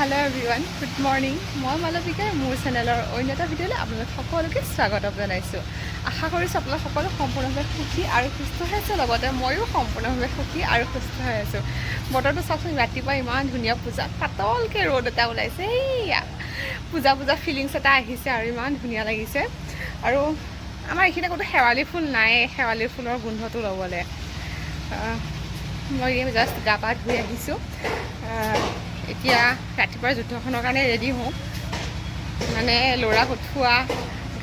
Hello everyone, good morning. মই মালবিকা মোৰ চেনেলৰ অন্য এটা ভিডিঅ'লৈ আপোনালোক সকলোকে স্বাগতম জনাইছোঁ। আশা কৰিছোঁ আপোনালোক সকলো সম্পূৰ্ণভাৱে সুখী আৰু সুস্থ হৈ আছে, লগতে ময়ো সম্পূৰ্ণভাৱে সুখী আৰু সুস্থ হৈ আছোঁ। বতৰটো চাওকচোন, ৰাতিপুৱা ইমান ধুনীয়া পূজা পাতলকৈ ৰ'দ এটা ওলাইছে, এইয়া পূজা ফিলিংছ এটা আহিছে আৰু ইমান ধুনীয়া লাগিছে। আৰু আমাৰ এইখিনি ক'তো শেৱালি ফুল নাই, শেৱালি ফুলৰ গোন্ধটো ল'বলৈ। মই জাষ্ট গা পা ধুই আহিছোঁ। এতিয়া ৰাতিপুৱাৰ যুদ্ধখনৰ কাৰণে ৰেডি হওঁ, মানে ল'ৰা পঠিওৱা,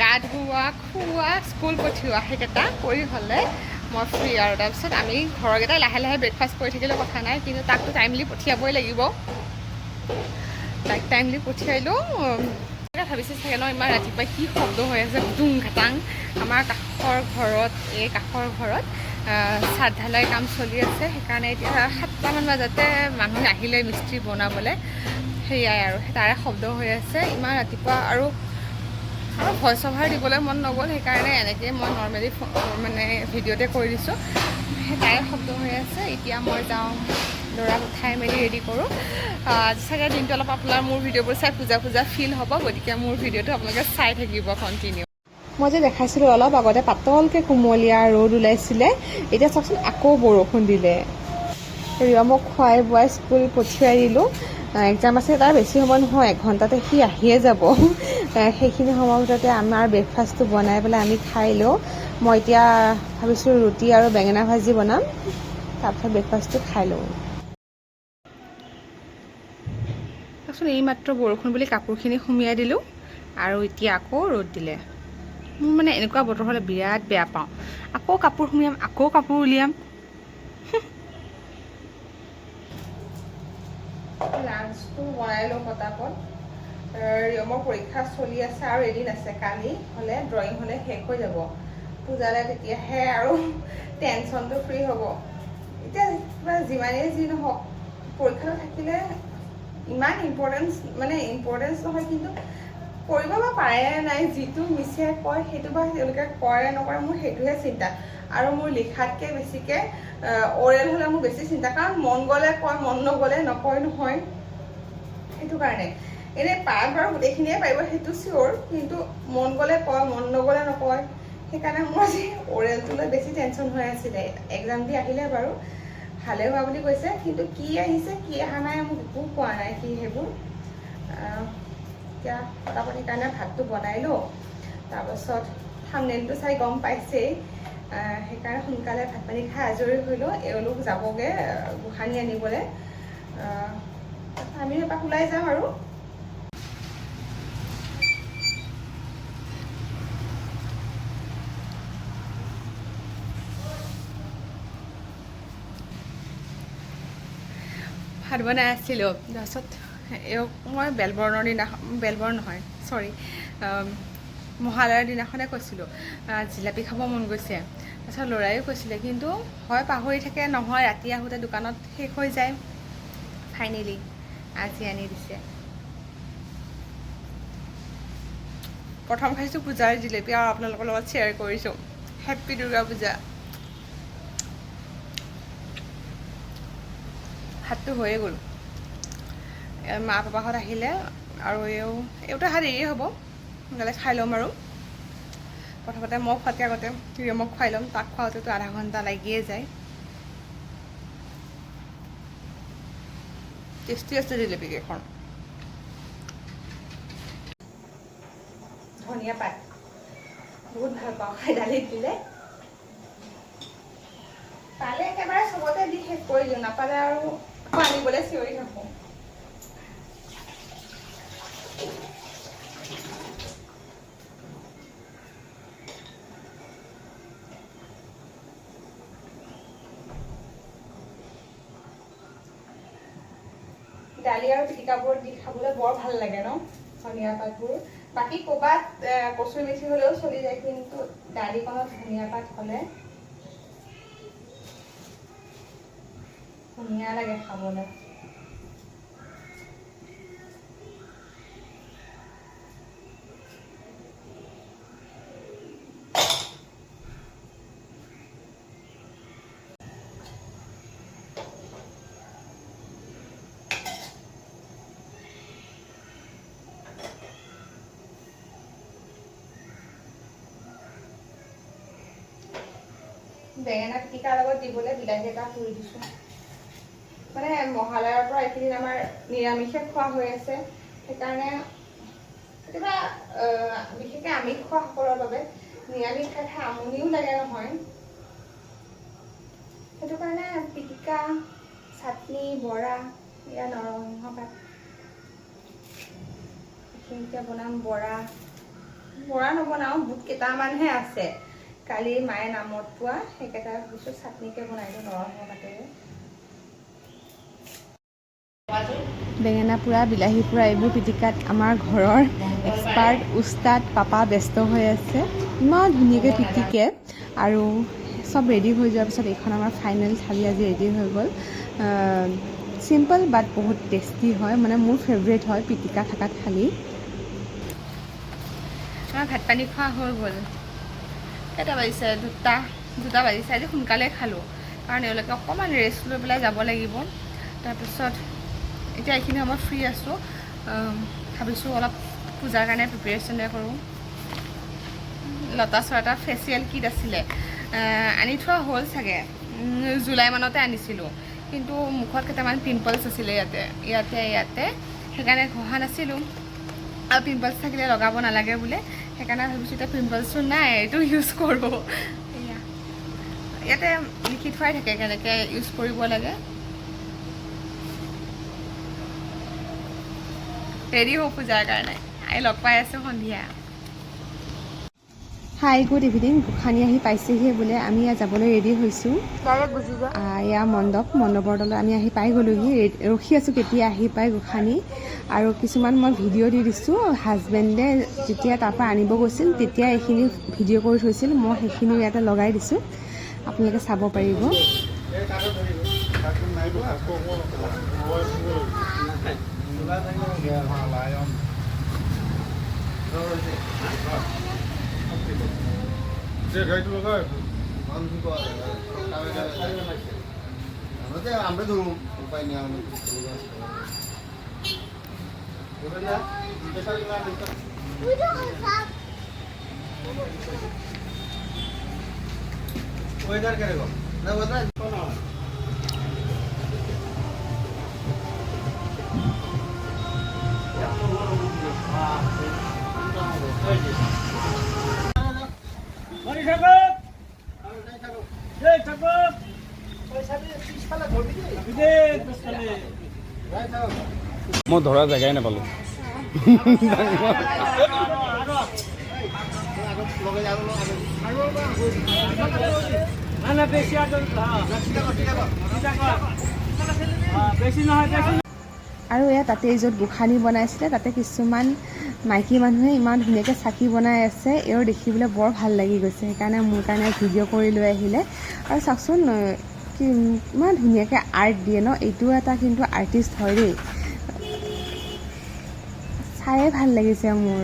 গা ধুওৱা, খোৱা, স্কুল পঠিওৱা, সেইকেইটা কৰি হ'লে মই ফ্ৰী। আৰু তাৰপিছত আমি ঘৰকেইটাই লাহে লাহে ব্ৰেকফাষ্ট কৰি থাকিলেও কথা নাই, কিন্তু তাকতো টাইমলি পঠিয়াবই লাগিব। তাইক টাইমলি পঠিয়াইলোঁ। ভাবিছে চাগে ন ইমান ৰাতিপুৱা কি শব্দ হৈ আছে, দুং ঘাটাং। আমাৰ কাষৰ ঘৰত ছাদ ঢালাই কাম চলি আছে, সেইকাৰণে এতিয়া 7টামান বজাতে মানুহ আহিলে মিস্ত্ৰী বনাবলৈ, সেয়াই আৰু তাৰে শব্দ হৈ আছে ইমান ৰাতিপুৱা। আৰু ভইচ অভাৰ দিবলৈ মন নগ'ল, সেইকাৰণে এনেকৈ মই নৰ্মেলি মানে ভিডিঅ'তে কৰি দিছোঁ। সেই তাৰে শব্দ হৈ আছে। এতিয়া মই যাওঁ, ল'ৰাক উঠাই মেলি ৰেডি কৰোঁ। চাগে দিনটো অলপ আপোনাৰ মোৰ ভিডিঅ'বোৰ চাই পূজা ফিল হ'ব, গতিকে মোৰ ভিডিঅ'টো আপোনালোকে চাই থাকিব কণ্টিনিউ। মই যে দেখাইছিলোঁ অলপ আগতে পাতলকৈ কুমলীয়া ৰ'দ ওলাইছিলে, এতিয়া চাওকচোন আকৌ বৰষুণ দিলে। ৰিয়মক খুৱাই বোৱাই স্কুল পঠিয়াই দিলোঁ। এক্সাম আছে তাৰ বেছি সময় নহয়, 1 ঘণ্টাতে সি আহিয়ে যাব। সেইখিনি সময়ৰ ভিতৰতে আমাৰ ব্ৰেকফাষ্টটো বনাই পেলাই আমি খাই লওঁ। মই এতিয়া ভাবিছোঁ ৰুটি আৰু বেঙেনা ভাজি বনাম, তাৰপিছত ব্ৰেকফাষ্টটো খাই লওঁ। তাৰপিছত এইমাত্ৰ বৰষুণ বুলি কাপোৰখিনি সুমিয়াই দিলোঁ, আৰু এতিয়া আকৌ ৰ'দ দিলে। মোৰ মানে এনেকুৱা বতৰ হ'লে বিৰাট বেয়া পাওঁ। আকৌ কাপোৰ সুমিয়াম, আকৌ কাপোৰ উলিয়াম। লাঞ্চটো বনাই লওঁ পটাপট। ৰিয়মৰ পৰীক্ষা চলি আছে আৰু এদিন আছে, কালি হ'লে ড্ৰয়িং হ'লে শেষ হৈ যাব। পূজালে তেতিয়াহে আৰু টেনশ্যনটো ফ্ৰী হ'ব। এতিয়া কিবা যিমানেই যি নহওক, পৰীক্ষাটো থাকিলে ইমান ইম্পৰ্টেঞ্চ নহয়, কিন্তু কৰিব বা পাৰে নাই, যিটো মিছে কয় সেইটো বা তেওঁলোকে কৰে নকৰে, মোৰ সেইটোহে চিন্তা। আৰু মোৰ লিখাতকৈ বেছিকৈ অৰেল হ'লে মোৰ বেছি চিন্তা, কাৰণ মন গ'লে কয়, মন নগ'লে নকয় নহয়। সেইটো কাৰণে এনেই পাৰাত বাৰু গোটেইখিনিয়ে পাৰিব, সেইটো চিয়'ৰ, কিন্তু মন গ'লে কয়, মন নগ'লে নকয়। সেইকাৰণে মোৰ আজি অৰেলটোলৈ বেছি টেনশ্যন হৈ আছিলে। এক্সাম দি আহিলে বাৰু ভালে হোৱা বুলি কৈছে, কিন্তু কি আহিছে কি অহা নাই মোক একো কোৱা নাই সি সেইবোৰ। এতিয়া পটাপট সেইকাৰণে ভাতটো বনাই লওঁ, তাৰপাছত থাম্বনেইলটো চাই গম পাইছেই, সেইকাৰণে সোনকালে ভাত পানী খাই আজৰি হৈ লওঁ। এওঁলোক যাবগৈ গোসাঁনী আনিবলৈ, আমি এপাক ওলাই যাম আৰু। ভাত বনাই আছিলোঁ, তাৰপাছত মই মহালয়াৰ দিনাখনে কৈছিলোঁ জিলাপি খাব মন গৈছে। তাৰপিছত ল'ৰায়ো কৈছিলে, কিন্তু হয় পাহৰি থাকে, নহয় ৰাতি আহোঁতে দোকানত শেষ হৈ যায়। ফাইনেলি আজি আনি দিছে। প্ৰথম খাইছোঁ পূজাৰ জিলাপি, আৰু আপোনালোকৰ লগত শ্বেয়াৰ কৰিছোঁ। হেপ্পী দুৰ্গা পূজা। ভাতটো হৈয়ে গ'ল, মা পাপাহঁত আহিলে আৰু এওঁতো অহা দেৰিয়ে হ'ব, সোনকালে খাই ল'ম। আৰু প্ৰথমতে মই খোৱাতকৈ আগতে ৰিয়মক খুৱাই ল'ম, তাক খুৱাওঁতেতো আধা ঘণ্টা লাগিয়ে যায়। টেষ্টি আছে জিলাপিকেইখন। ধনিয়া পাত বহুত ভাল পাওঁ খাই, দালিত দিলে পালে একেবাৰে চবতে দি শেষ কৰি দিওঁ, নাপালে আৰু আনিবলৈ চিঞৰি থাকোঁ। দালি আৰু পিটিকাবোৰত দি খাবলৈ বৰ ভাল লাগে ন ধনিয়া পাতবোৰ। বাকী ক'ৰবাত কচুৰি মেথি হ'লেও চলি যায়, কিন্তু দালিকণত ধনিয়া পাত হ'লে ধুনীয়া লাগে খাবলৈ। বেঙেনা পিটিকাৰ লগত দিবলৈ বিলাহী এটা পুৰি দিছোঁ। মানে মহালয়াৰ পৰা এইকেইদিন আমাৰ নিৰামিষে খোৱা হৈ আছে, সেইকাৰণে কেতিয়াবা বিশেষকৈ আমিষ খোৱাসকলৰ বাবে নিৰামিষ খাই খাই আমনিও লাগে নহয়, সেইটো কাৰণে পিটিকা, চাটনি, বৰা, এয়া নৰসিংহ পাত এইখিনিতে বনাম। বৰা নবনাওঁ, বুট কেইটামানহে আছে, কালি মায়ে নামত পোৱা, সেইকেইটা ভাবিছোঁ চাটনিকে বনাই দিওঁ নৰসিংহ পাতেৰে। বেঙেনা পোৰা, বিলাহী পোৰা এইবোৰ পিটিকাত আমাৰ ঘৰৰ এক্সপাৰ্ট উস্তাদ পাপা ব্যস্ত হৈ আছে। ইমান ধুনীয়াকৈ পিটিকে। আৰু চব ৰেডি হৈ যোৱাৰ পিছত এইখন আমাৰ ফাইনেল থালি আজি ৰেডি হৈ গ'ল। চিম্পল বাট বহুত টেষ্টি হয়, মানে মোৰ ফেভৰেট হয় পিটিকা থকা থালি। আমাৰ ভাত পানী খোৱা হৈ গ'ল। কেইটা বাজিছে? দুটা বাজিছে। আজি সোনকালে খালোঁ কাৰণ এওঁলোকে অকণমান ৰেষ্ট লৈ পেলাই যাব লাগিব। তাৰপিছত এতিয়া এইখিনি সময়ত ফ্ৰী আছোঁ, ভাবিছোঁ অলপ পূজাৰ কাৰণে প্ৰিপেৰেশ্যনে কৰোঁ। লতা চৰাটা ফেচিয়েল কিট আছিলে, আনি থোৱা হ'ল চাগে, জুলাই মানতে আনিছিলোঁ, কিন্তু মুখত কেইটামান পিম্পলছ আছিলে ইয়াতে, সেইকাৰণে ঘঁহা নাছিলোঁ। আৰু পিম্পলছ থাকিলে লগাব নালাগে বোলে, সেইকাৰণে ভাবিছোঁ এতিয়া পিম্পলছটো নাই, এইটো ইউজ কৰোঁ। ইয়াতে লিখি থোৱাই থাকে কেনেকৈ ইউজ কৰিব লাগে। ৰেডি হওঁ পূজাৰ কাৰণে, লগ পাই আছোঁ সন্ধিয়া। Hi good evening. গোসাঁনী আহি পাইছেহিয়ে বোলে, আমি ইয়াত যাবলৈ ৰেডি হৈছোঁ। এয়া মণ্ডপৰ তলত আমি আহি পাই গ'লোহি, ৰখি আছোঁ কেতিয়া আহি পাই গোসাঁনী। আৰু কিছুমান মই ভিডিঅ' দি দিছোঁ, হাজবেণ্ডে যেতিয়া তাৰপৰা আনিব গৈছিল তেতিয়া এইখিনি ভিডিঅ' কৰি থৈছিল, মই সেইখিনি ইয়াতে লগাই দিছোঁ, আপোনালোকে চাব পাৰিব। মই ধৰা জেগাই নাপালোঁ। আৰু এয়া তাতে য'ত গোসাঁনী বনাইছিলে তাতে কিছুমান মাইকী মানুহে ইমান ধুনীয়াকৈ চাকি বনাই আছে, এওঁ দেখিবলৈ বৰ ভাল লাগি গৈছে, সেইকাৰণে মোৰ কাৰণে ভিডিঅ' কৰি লৈ আহিলে। আৰু চাওকচোন ইমান ধুনীয়াকৈ আৰ্ট দিয়ে ন, এইটো এটা কিন্তু আৰ্টিষ্ট হয় দেই, চায়ে ভাল লাগিছে মোৰ,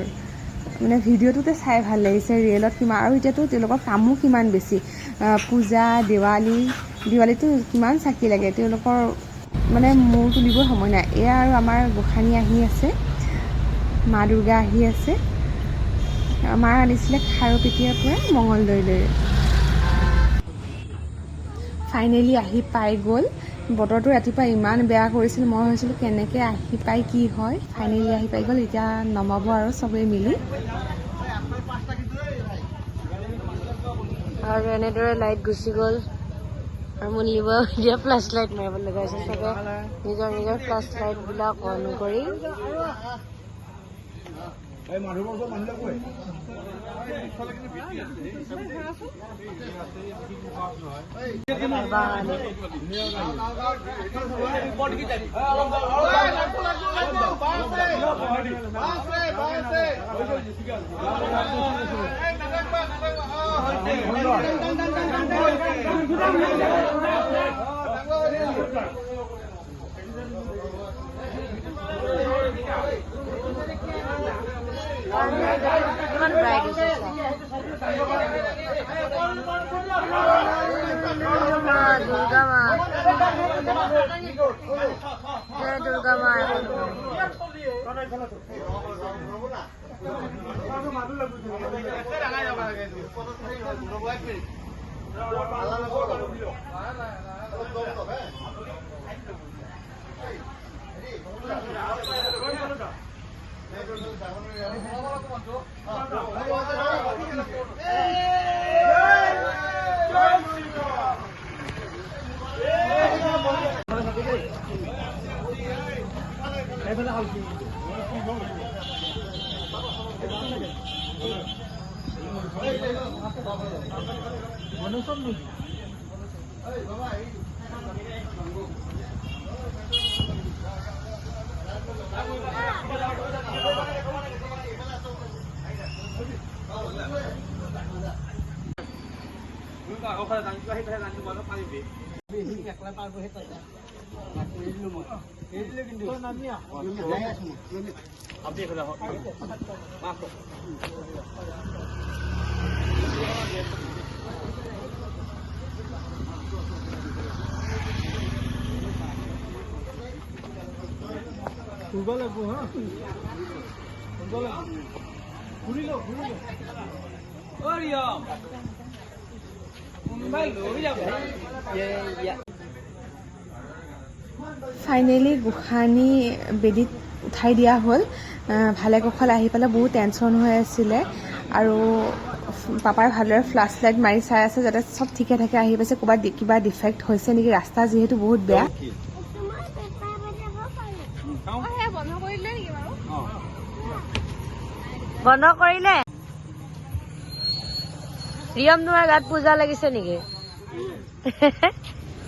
মানে ভিডিঅ'টোতে চাই ভাল লাগিছে, ৰিয়েলত কিমান। আৰু এতিয়াতো তেওঁলোকৰ কামো কিমান বেছি, পূজা দিৱালীতো কিমান চাকি লাগে, তেওঁলোকৰ মানে মূৰ তুলিবৰ সময় নাই। এয়া আৰু আমাৰ গোসাঁনী আহি আছে, মা দুৰ্গা আহি আছে। মাৰ আনিছিলে খাৰুপেটীয়াৰ পৰা মঙলদৈলৈ। ফাইনেলি আহি পাই গ'ল। বতৰটো ৰাতিপুৱা ইমান বেয়া কৰিছিল, মই ভাবিছিলোঁ কেনেকৈ আহি পাই কি হয়, ফাইনেলি আহি পাই গ'ল। এতিয়া নমাব আৰু চবেই মিলি। আৰু এনেদৰে লাইট গুচি গ'ল, আৰু মোৰ নিব এতিয়া ফ্লাছ লাইট মাৰিব লগা হৈছে, চবে নিজৰ ফ্লাছ লাইটবিলাক অন কৰি। কিমান ব্ৰাইট হৈছে দুৰ্গা মা, জয় দুৰ্গা মা। ফাইনেলি গোসানী বেদীত উঠাই দিয়া হ'ল। ভালে কুশলে আহি পেলাই বহুত টেনশ্যন হৈ আছিলে আৰু পাপাই ভালদৰে ফ্লাছ লাইট মাৰি চাই আছে যাতে চব ঠিকে থাকে আহি পাইছে। ক'ৰবাত কিবা ডিফেক্ট হৈছে নেকি, ৰাস্তা যিহেতু বহুত বেয়া। বন্ধ কৰিলে ৰিয়ম, তোমাৰ গাত পূজা লাগিছে নেকি?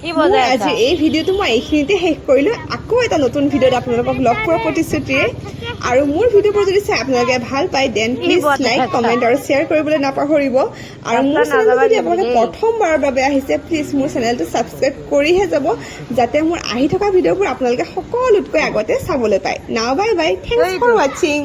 কি বজাই আছা? আজি এই ভিডিঅ'টো মই এইখিনিতে শেষ কৰিলোঁ। আকৌ এটা নতুন ভিডিঅ'ত আপোনালোকক লগ পোৱাৰ প্ৰতিশ্ৰুতিৰে। আৰু মোৰ ভিডিঅ'বোৰ যদি চাই আপোনালোকে ভাল পায় দেন প্লিজ লাইক, কমেণ্ট আৰু শ্বেয়াৰ কৰিবলৈ নাপাহৰিব। আৰু মোৰ চেনেলটো যদি আপোনালোকে প্ৰথমবাৰৰ বাবে আহিছে প্লিজ মোৰ চেনেলটো ছাবস্ক্ৰাইব কৰিহে যাব, যাতে মোৰ আহি থকা ভিডিঅ'বোৰ আপোনালোকে সকলোতকৈ আগতে চাবলৈ পায়। নাও বাই বাই, থেংকছ ফৰ ৱাচিং।